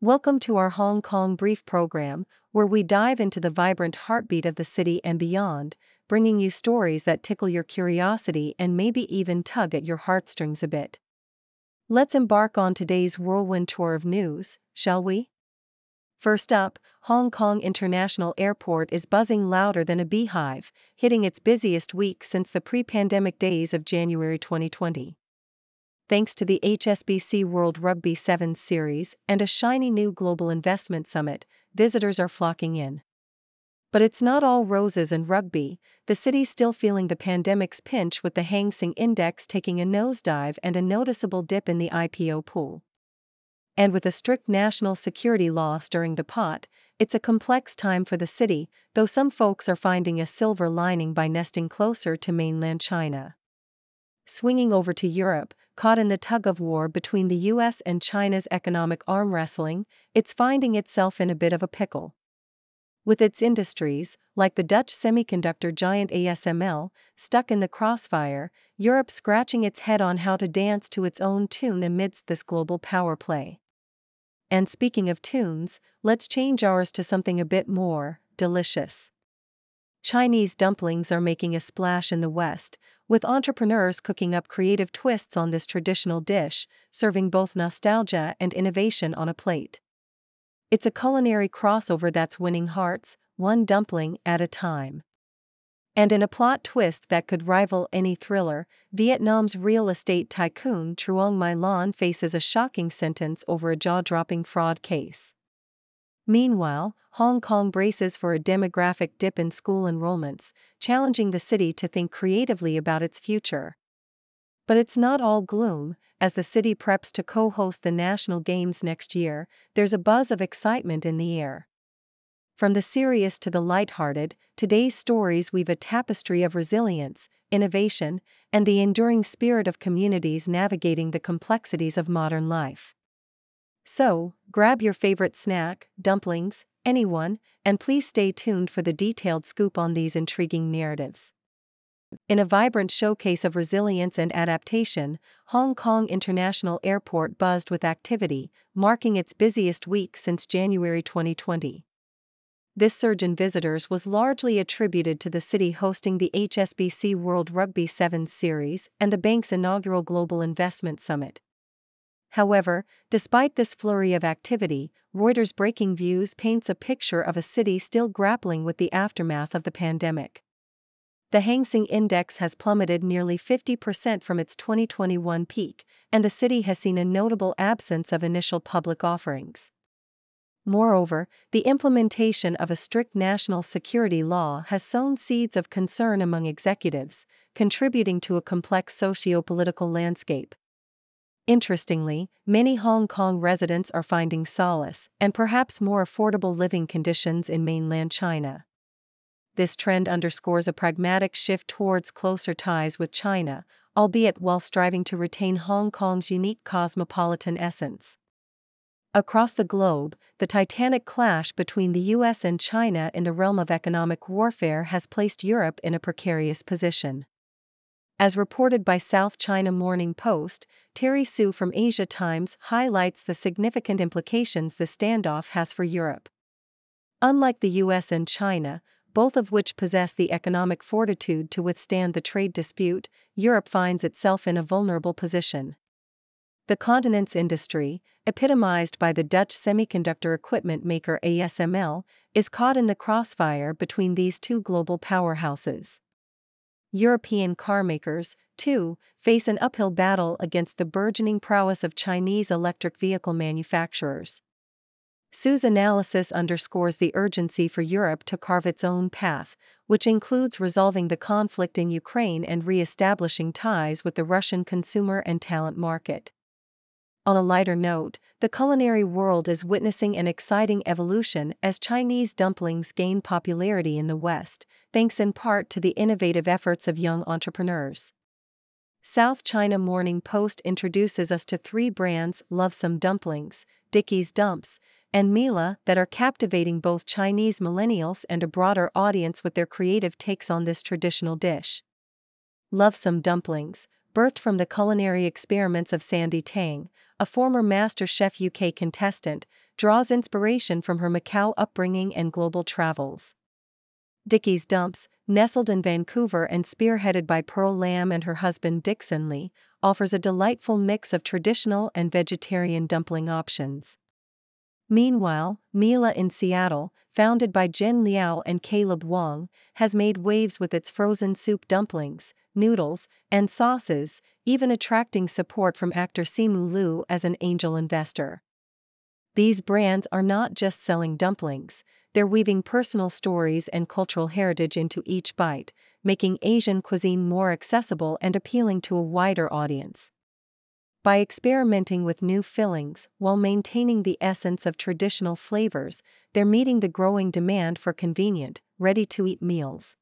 Welcome to our Hong Kong Brief program, where we dive into the vibrant heartbeat of the city and beyond, bringing you stories that tickle your curiosity and maybe even tug at your heartstrings a bit. Let's embark on today's whirlwind tour of news, shall we? First up, Hong Kong International Airport is buzzing louder than a beehive, hitting its busiest week since the pre-pandemic days of January 2020. Thanks to the HSBC World Rugby Sevens Series and a shiny new global investment summit, visitors are flocking in. But it's not all roses and rugby. The city's still feeling the pandemic's pinch, with the Hang Seng Index taking a nosedive and a noticeable dip in the IPO pool. And with a strict national security law stirring the pot, it's a complex time for the city, though some folks are finding a silver lining by nesting closer to mainland China. Swinging over to Europe, caught in the tug-of-war between the US and China's economic arm wrestling, it's finding itself in a bit of a pickle. With its industries, like the Dutch semiconductor giant ASML, stuck in the crossfire, Europe scratching its head on how to dance to its own tune amidst this global power play. And speaking of tunes, let's change ours to something a bit more delicious. Chinese dumplings are making a splash in the West, with entrepreneurs cooking up creative twists on this traditional dish, serving both nostalgia and innovation on a plate. It's a culinary crossover that's winning hearts, one dumpling at a time. And in a plot twist that could rival any thriller, Vietnam's real estate tycoon Truong My Lan faces a shocking sentence over a jaw-dropping fraud case. Meanwhile, Hong Kong braces for a demographic dip in school enrollments, challenging the city to think creatively about its future. But it's not all gloom. As the city preps to co-host the National Games next year, there's a buzz of excitement in the air. From the serious to the lighthearted, today's stories weave a tapestry of resilience, innovation, and the enduring spirit of communities navigating the complexities of modern life. So, grab your favorite snack, dumplings, anyone, and please stay tuned for the detailed scoop on these intriguing narratives. In a vibrant showcase of resilience and adaptation, Hong Kong International Airport buzzed with activity, marking its busiest week since January 2020. This surge in visitors was largely attributed to the city hosting the HSBC World Rugby Sevens Series and the bank's inaugural Global Investment Summit. However, despite this flurry of activity, Reuters' Breaking Views paints a picture of a city still grappling with the aftermath of the pandemic. The Hang Seng Index has plummeted nearly 50% from its 2021 peak, and the city has seen a notable absence of initial public offerings. Moreover, the implementation of a strict national security law has sown seeds of concern among executives, contributing to a complex socio-political landscape. Interestingly, many Hong Kong residents are finding solace and perhaps more affordable living conditions in mainland China. This trend underscores a pragmatic shift towards closer ties with China, albeit while striving to retain Hong Kong's unique cosmopolitan essence. Across the globe, the titanic clash between the US and China in the realm of economic warfare has placed Europe in a precarious position. As reported by South China Morning Post, Terry Su from Asia Times highlights the significant implications the standoff has for Europe. Unlike the US and China, both of which possess the economic fortitude to withstand the trade dispute, Europe finds itself in a vulnerable position. The continent's industry, epitomized by the Dutch semiconductor equipment maker ASML, is caught in the crossfire between these two global powerhouses. European carmakers, too, face an uphill battle against the burgeoning prowess of Chinese electric vehicle manufacturers. Su's analysis underscores the urgency for Europe to carve its own path, which includes resolving the conflict in Ukraine and re-establishing ties with the Russian consumer and talent market. On a lighter note, the culinary world is witnessing an exciting evolution as Chinese dumplings gain popularity in the West, thanks in part to the innovative efforts of young entrepreneurs. South China Morning Post introduces us to three brands: Love Some Dumplings, Dickie's Dumps, and Mila, that are captivating both Chinese millennials and a broader audience with their creative takes on this traditional dish. Love Some Dumplings, birthed from the culinary experiments of Sandy Tang, a former MasterChef UK contestant, draws inspiration from her Macau upbringing and global travels. Dickie's Dumps, nestled in Vancouver and spearheaded by Pearl Lamb and her husband Dixon Lee, offers a delightful mix of traditional and vegetarian dumpling options. Meanwhile, Mila in Seattle, founded by Jen Liao and Caleb Wong, has made waves with its frozen soup dumplings, noodles, and sauces, even attracting support from actor Simu Liu as an angel investor. These brands are not just selling dumplings, they're weaving personal stories and cultural heritage into each bite, making Asian cuisine more accessible and appealing to a wider audience. By experimenting with new fillings while maintaining the essence of traditional flavors, they're meeting the growing demand for convenient, ready-to-eat meals.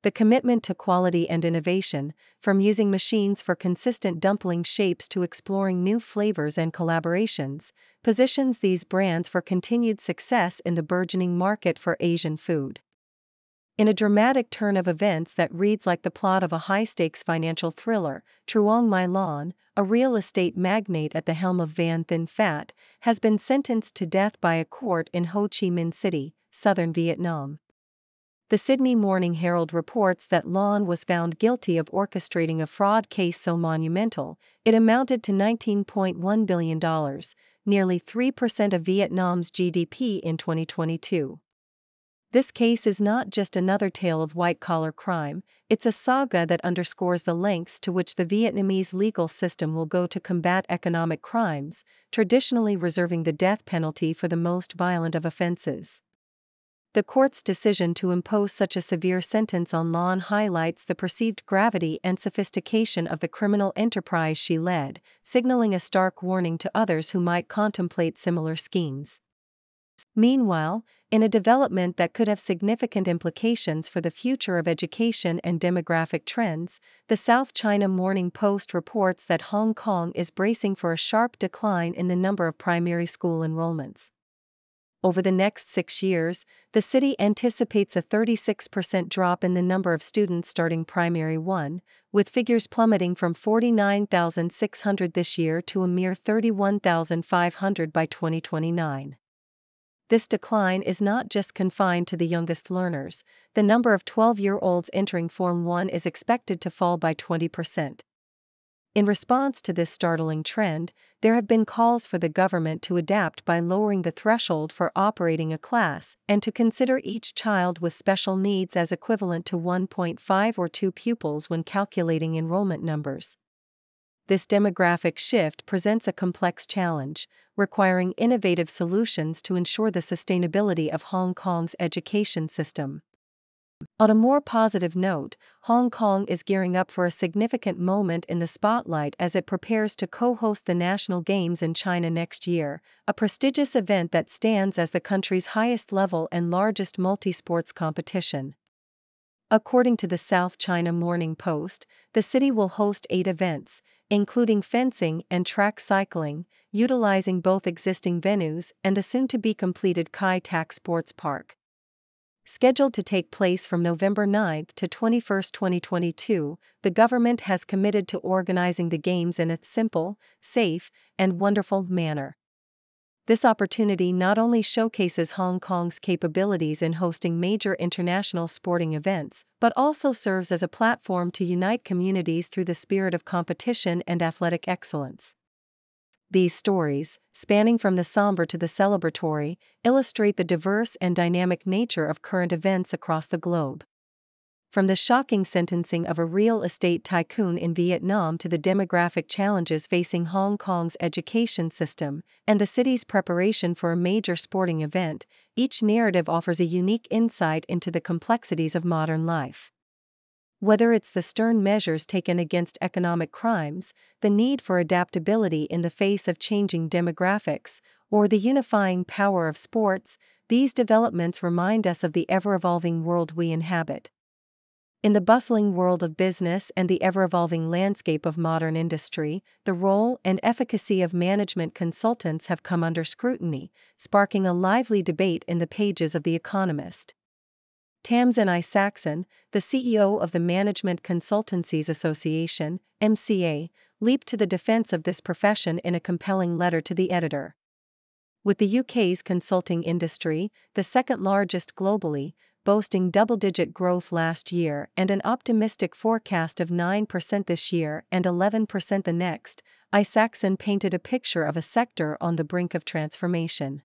The commitment to quality and innovation, from using machines for consistent dumpling shapes to exploring new flavors and collaborations, positions these brands for continued success in the burgeoning market for Asian food. In a dramatic turn of events that reads like the plot of a high-stakes financial thriller, Truong My Lan, a real estate magnate at the helm of Van Thin Phat, has been sentenced to death by a court in Ho Chi Minh City, southern Vietnam. The Sydney Morning Herald reports that Lan was found guilty of orchestrating a fraud case so monumental, it amounted to $19.1 billion, nearly 3% of Vietnam's GDP in 2022. This case is not just another tale of white-collar crime, it's a saga that underscores the lengths to which the Vietnamese legal system will go to combat economic crimes, traditionally reserving the death penalty for the most violent of offenses. The court's decision to impose such a severe sentence on Lan highlights the perceived gravity and sophistication of the criminal enterprise she led, signaling a stark warning to others who might contemplate similar schemes. Meanwhile, in a development that could have significant implications for the future of education and demographic trends, the South China Morning Post reports that Hong Kong is bracing for a sharp decline in the number of primary school enrollments. Over the next 6 years, the city anticipates a 36% drop in the number of students starting primary 1, with figures plummeting from 49,600 this year to a mere 31,500 by 2029. This decline is not just confined to the youngest learners, the number of 12-year-olds entering Form 1 is expected to fall by 20%. In response to this startling trend, there have been calls for the government to adapt by lowering the threshold for operating a class and to consider each child with special needs as equivalent to 1.5 or 2 pupils when calculating enrollment numbers. This demographic shift presents a complex challenge, requiring innovative solutions to ensure the sustainability of Hong Kong's education system. On a more positive note, Hong Kong is gearing up for a significant moment in the spotlight as it prepares to co-host the National Games in China next year, a prestigious event that stands as the country's highest level and largest multi-sports competition. According to the South China Morning Post, the city will host 8 events, including fencing and track cycling, utilizing both existing venues and the soon-to-be-completed Kai Tak Sports Park. Scheduled to take place from November 9 to 21, 2022, the government has committed to organizing the Games in a simple, safe, and wonderful manner. This opportunity not only showcases Hong Kong's capabilities in hosting major international sporting events, but also serves as a platform to unite communities through the spirit of competition and athletic excellence. These stories, spanning from the somber to the celebratory, illustrate the diverse and dynamic nature of current events across the globe. From the shocking sentencing of a real estate tycoon in Vietnam to the demographic challenges facing Hong Kong's education system and the city's preparation for a major sporting event, each narrative offers a unique insight into the complexities of modern life. Whether it's the stern measures taken against economic crimes, the need for adaptability in the face of changing demographics, or the unifying power of sports, these developments remind us of the ever-evolving world we inhabit. In the bustling world of business and the ever-evolving landscape of modern industry, the role and efficacy of management consultants have come under scrutiny, sparking a lively debate in the pages of The Economist. Tamsin Isaacson, the CEO of the Management Consultancies Association, MCA, leaped to the defense of this profession in a compelling letter to the editor. With the UK's consulting industry, the second largest globally, boasting double-digit growth last year and an optimistic forecast of 9% this year and 11% the next, Isaacson painted a picture of a sector on the brink of transformation.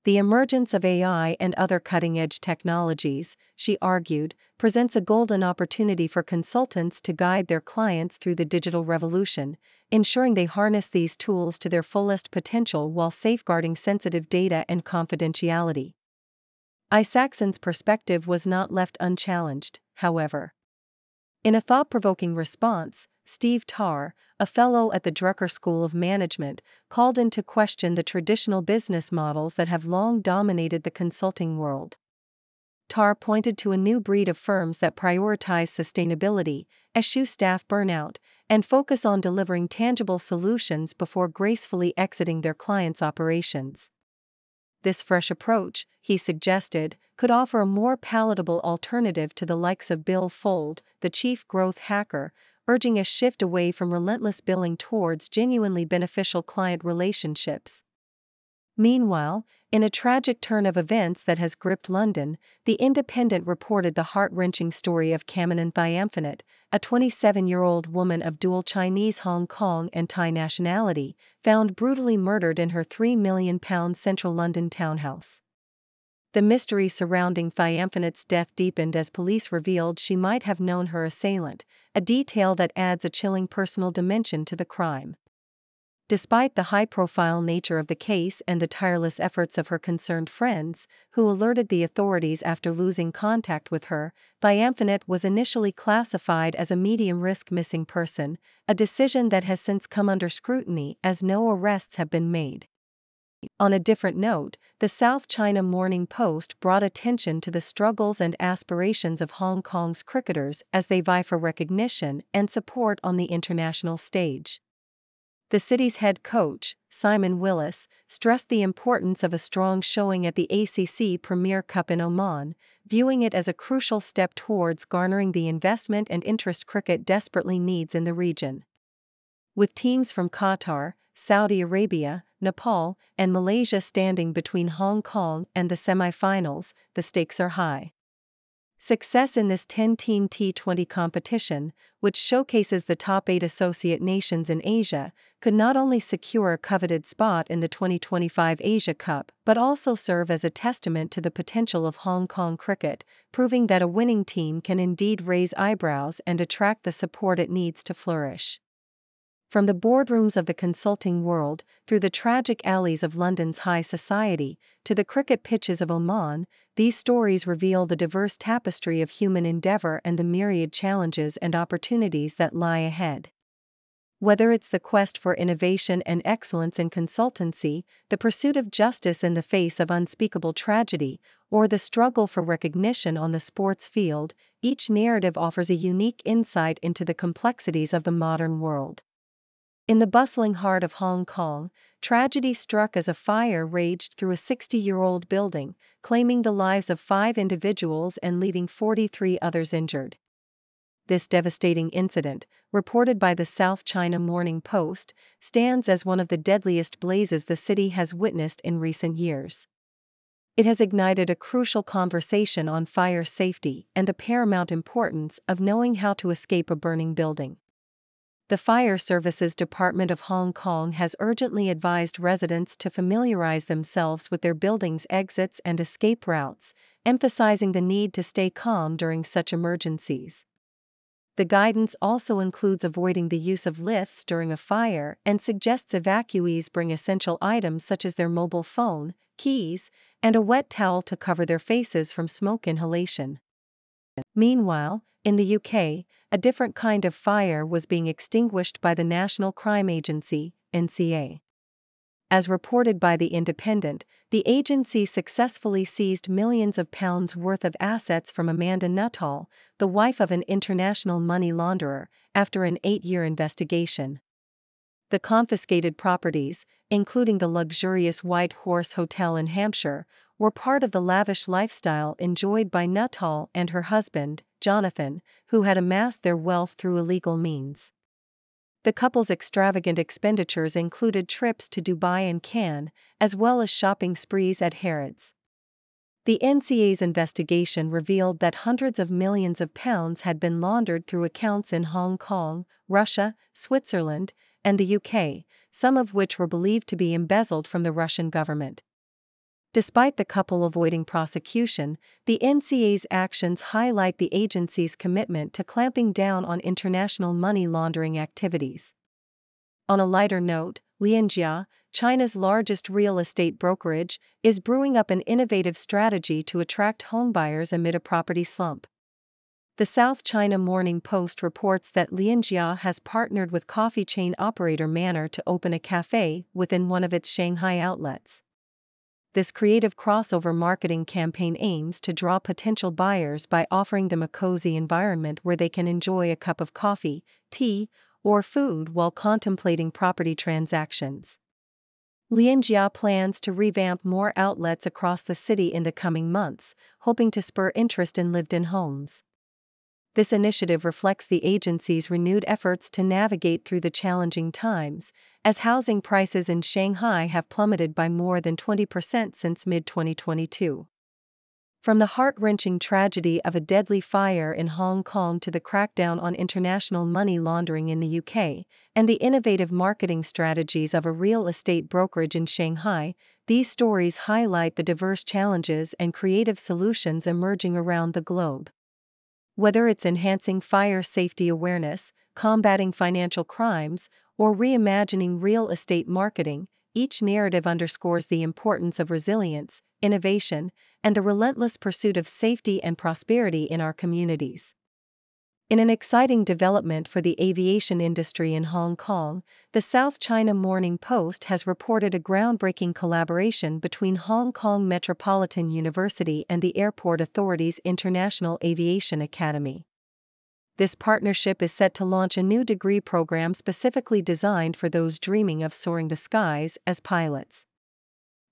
The emergence of AI and other cutting-edge technologies, she argued, presents a golden opportunity for consultants to guide their clients through the digital revolution, ensuring they harness these tools to their fullest potential while safeguarding sensitive data and confidentiality. Isaacson's perspective was not left unchallenged, however. In a thought-provoking response, Steve Tarr, a fellow at the Drucker School of Management, called into question the traditional business models that have long dominated the consulting world. Tarr pointed to a new breed of firms that prioritize sustainability, eschew staff burnout, and focus on delivering tangible solutions before gracefully exiting their clients' operations. This fresh approach, he suggested, could offer a more palatable alternative to the likes of Bill Fold, the chief growth hacker, urging a shift away from relentless billing towards genuinely beneficial client relationships. Meanwhile, in a tragic turn of events that has gripped London, The Independent reported the heart-wrenching story of Kamanan Thyamphonit, a 27-year-old woman of dual Chinese, Hong Kong and Thai nationality, found brutally murdered in her £3 million central London townhouse. The mystery surrounding Thyamphonit's death deepened as police revealed she might have known her assailant, a detail that adds a chilling personal dimension to the crime. Despite the high-profile nature of the case and the tireless efforts of her concerned friends, who alerted the authorities after losing contact with her, Thyamphonit was initially classified as a medium-risk missing person, a decision that has since come under scrutiny as no arrests have been made. On a different note, the South China Morning Post brought attention to the struggles and aspirations of Hong Kong's cricketers as they vie for recognition and support on the international stage. The city's head coach, Simon Willis, stressed the importance of a strong showing at the ACC Premier Cup in Oman, viewing it as a crucial step towards garnering the investment and interest cricket desperately needs in the region. With teams from Qatar, Saudi Arabia, Nepal, and Malaysia standing between Hong Kong and the semi-finals, the stakes are high. Success in this 10-team T20 competition, which showcases the top 8 associate nations in Asia, could not only secure a coveted spot in the 2025 Asia Cup but also serve as a testament to the potential of Hong Kong cricket, proving that a winning team can indeed raise eyebrows and attract the support it needs to flourish. From the boardrooms of the consulting world, through the tragic alleys of London's high society, to the cricket pitches of Oman, these stories reveal the diverse tapestry of human endeavor and the myriad challenges and opportunities that lie ahead. Whether it's the quest for innovation and excellence in consultancy, the pursuit of justice in the face of unspeakable tragedy, or the struggle for recognition on the sports field, each narrative offers a unique insight into the complexities of the modern world. In the bustling heart of Hong Kong, tragedy struck as a fire raged through a 60-year-old building, claiming the lives of 5 individuals and leaving 43 others injured. This devastating incident, reported by the South China Morning Post, stands as one of the deadliest blazes the city has witnessed in recent years. It has ignited a crucial conversation on fire safety and the paramount importance of knowing how to escape a burning building. The Fire Services Department of Hong Kong has urgently advised residents to familiarize themselves with their building's exits and escape routes, emphasizing the need to stay calm during such emergencies. The guidance also includes avoiding the use of lifts during a fire and suggests evacuees bring essential items such as their mobile phone, keys, and a wet towel to cover their faces from smoke inhalation. Meanwhile, in the UK, a different kind of fire was being extinguished by the National Crime Agency, NCA. As reported by The Independent, the agency successfully seized millions of pounds worth of assets from Amanda Nuttall, the wife of an international money launderer, after an 8-year investigation. The confiscated properties, including the luxurious White Horse Hotel in Hampshire, were part of the lavish lifestyle enjoyed by Nuttall and her husband, Jonathan, who had amassed their wealth through illegal means. The couple's extravagant expenditures included trips to Dubai and Cannes, as well as shopping sprees at Harrods. The NCA's investigation revealed that hundreds of millions of pounds had been laundered through accounts in Hong Kong, Russia, Switzerland, and the UK, some of which were believed to be embezzled from the Russian government. Despite the couple avoiding prosecution, the NCA's actions highlight the agency's commitment to clamping down on international money laundering activities. On a lighter note, Lianjia, China's largest real estate brokerage, is brewing up an innovative strategy to attract homebuyers amid a property slump. The South China Morning Post reports that Lianjia has partnered with coffee chain operator Manner to open a cafe within one of its Shanghai outlets. This creative crossover marketing campaign aims to draw potential buyers by offering them a cozy environment where they can enjoy a cup of coffee, tea, or food while contemplating property transactions. Lianjia plans to revamp more outlets across the city in the coming months, hoping to spur interest in lived-in homes. This initiative reflects the agency's renewed efforts to navigate through the challenging times, as housing prices in Shanghai have plummeted by more than 20% since mid-2022. From the heart-wrenching tragedy of a deadly fire in Hong Kong to the crackdown on international money laundering in the UK, and the innovative marketing strategies of a real estate brokerage in Shanghai, these stories highlight the diverse challenges and creative solutions emerging around the globe. Whether it's enhancing fire safety awareness, combating financial crimes, or reimagining real estate marketing, each narrative underscores the importance of resilience, innovation, and the relentless pursuit of safety and prosperity in our communities. In an exciting development for the aviation industry in Hong Kong, the South China Morning Post has reported a groundbreaking collaboration between Hong Kong Metropolitan University and the Airport Authority's International Aviation Academy. This partnership is set to launch a new degree program specifically designed for those dreaming of soaring the skies as pilots.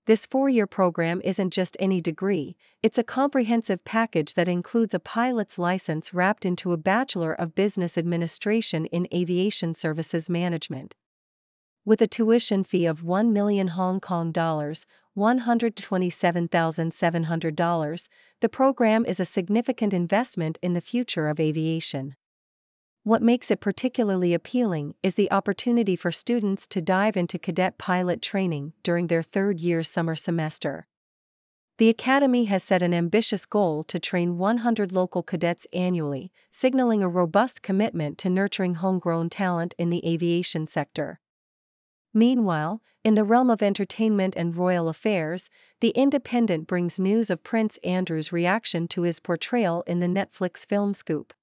This 4-year program isn't just any degree, it's a comprehensive package that includes a pilot's license wrapped into a Bachelor of Business Administration in Aviation Services Management. With a tuition fee of 1 million Hong Kong dollars, $127,700, the program is a significant investment in the future of aviation. What makes it particularly appealing is the opportunity for students to dive into cadet pilot training during their third-year summer semester. The Academy has set an ambitious goal to train 100 local cadets annually, signaling a robust commitment to nurturing homegrown talent in the aviation sector. Meanwhile, in the realm of entertainment and royal affairs, The Independent brings news of Prince Andrew's reaction to his portrayal in the Netflix film Scoop.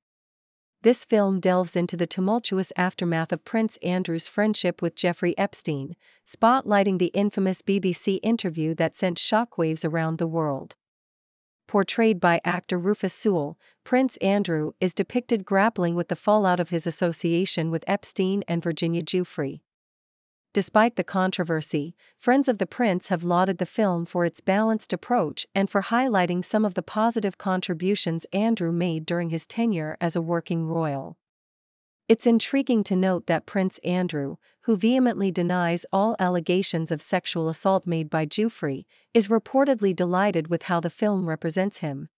This film delves into the tumultuous aftermath of Prince Andrew's friendship with Jeffrey Epstein, spotlighting the infamous BBC interview that sent shockwaves around the world. Portrayed by actor Rufus Sewell, Prince Andrew is depicted grappling with the fallout of his association with Epstein and Virginia Giuffre. Despite the controversy, friends of the prince have lauded the film for its balanced approach and for highlighting some of the positive contributions Andrew made during his tenure as a working royal. It's intriguing to note that Prince Andrew, who vehemently denies all allegations of sexual assault made by Giuffre, is reportedly delighted with how the film represents him.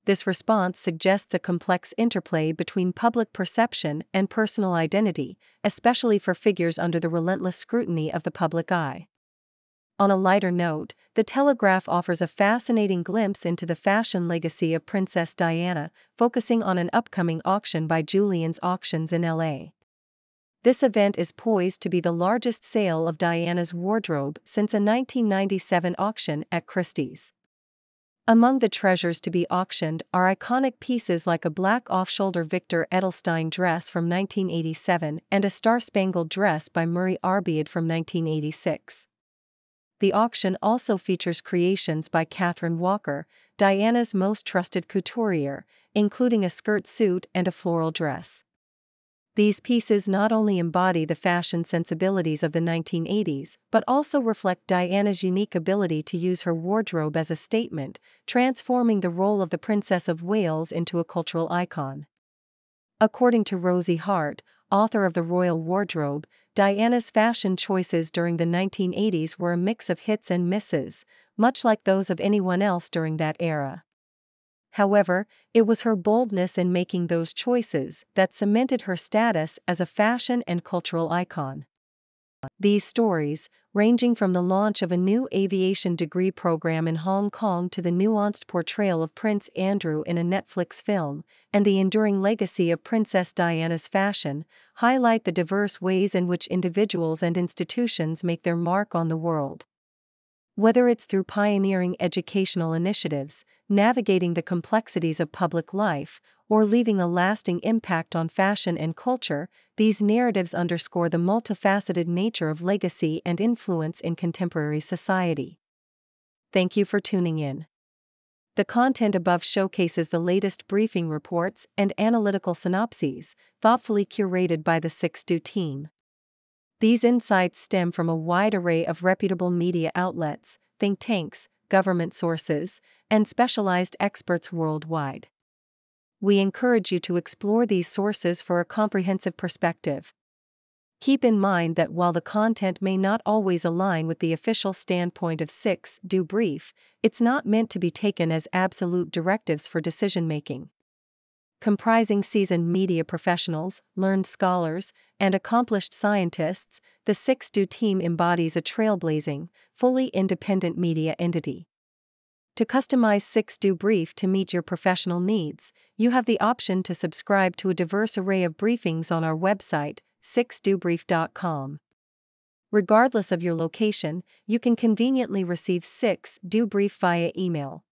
This response suggests a complex interplay between public perception and personal identity, especially for figures under the relentless scrutiny of the public eye. On a lighter note, The Telegraph offers a fascinating glimpse into the fashion legacy of Princess Diana, focusing on an upcoming auction by Julian's Auctions in LA. This event is poised to be the largest sale of Diana's wardrobe since a 1997 auction at Christie's. Among the treasures to be auctioned are iconic pieces like a black off-shoulder Victor Edelstein dress from 1987 and a star-spangled dress by Murray Arbiad from 1986. The auction also features creations by Catherine Walker, Diana's most trusted couturier, including a skirt suit and a floral dress. These pieces not only embody the fashion sensibilities of the 1980s, but also reflect Diana's unique ability to use her wardrobe as a statement, transforming the role of the Princess of Wales into a cultural icon. According to Rosie Hart, author of The Royal Wardrobe, Diana's fashion choices during the 1980s were a mix of hits and misses, much like those of anyone else during that era. However, it was her boldness in making those choices that cemented her status as a fashion and cultural icon. These stories, ranging from the launch of a new aviation degree program in Hong Kong to the nuanced portrayal of Prince Andrew in a Netflix film, and the enduring legacy of Princess Diana's fashion, highlight the diverse ways in which individuals and institutions make their mark on the world. Whether it's through pioneering educational initiatives, navigating the complexities of public life, or leaving a lasting impact on fashion and culture, these narratives underscore the multifaceted nature of legacy and influence in contemporary society. Thank you for tuning in. The content above showcases the latest briefing reports and analytical synopses, thoughtfully curated by the 6Do team. These insights stem from a wide array of reputable media outlets, think tanks, government sources, and specialized experts worldwide. We encourage you to explore these sources for a comprehensive perspective. Keep in mind that while the content may not always align with the official standpoint of 6Do Brief, it's not meant to be taken as absolute directives for decision-making. Comprising seasoned media professionals, learned scholars, and accomplished scientists, the 6Do team embodies a trailblazing, fully independent media entity. To customize 6Do Brief to meet your professional needs, you have the option to subscribe to a diverse array of briefings on our website, 6dobrief.com. Regardless of your location, you can conveniently receive 6Do Brief via email.